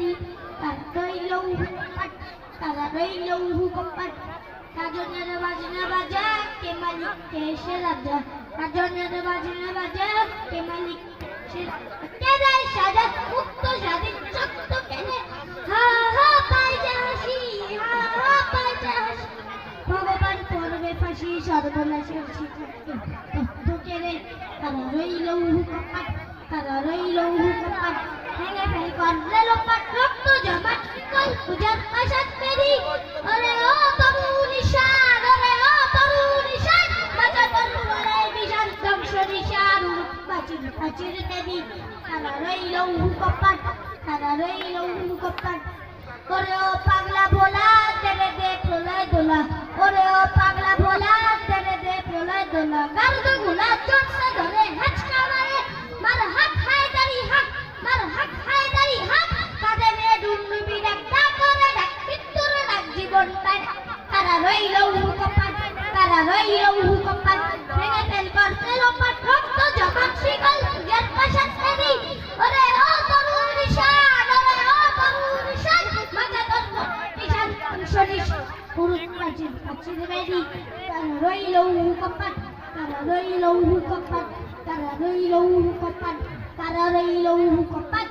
মেদি তারা রইল হুকপাট তারা রইল হুকপাট কাজনের বাজনা বাজা কে মালিক কে সে রাজা কাজনের বাজনা বাজা কে মালিক সে কে দেয় সাজা মুক্ত স্বাধীন সত্য কেনে হা হা পাইজা হাসি হা হা পাইজা হাসি ভগবান করবে ফাঁসি সর্বনাশের শিকারকে তথ্য কেড়ে তারা রইল হুকপাট তারা রইল হুকপাট ভেঙে ফেল করলে লোপাট রক্ত জমাট কল পূজার আশাত মেরি ওরে ও তরু নিশান ওরে ও তরু নিশান বাঁচা তরু লড়াই বিশাল ধ্বংস নিশান বাঁচির বাঁচির মেরি তারা রইল হুকপাট তারা রইল হুকপাট ওরে ও পাগলা ভোলা তেরে দে প্রলয় দোলা ওরে ও পাগলা ভোলা তেরে দে প্রলয় দোলা গার্দ গুলা চোটসে ধরে হাঁচকা মারে মার হাত হায়দারি হাত মার হাত হায়দারি হাত কাঁধে নিয়ে ডুমডুবি ডাক্তার করে ডাক মৃত্যুর ডাক জীবনটায় তারা রইল হুকপাট তারা রইল হুকপাট ভেঙে ফেল করতে লোপাট রক্ত জমাট শিকল পূজার পাশাত মেরি ওরে ও তরু নিশান ওরে ও তরু নিশান বাঁচা তরু নিশান অংশনিশ পুরুষ প্রাচীর প্রাচীর মেরি তারা রইল হুকপাট তারা রইল হুকপাট তারা রইল হুকপাট তারা রইল হুকপাট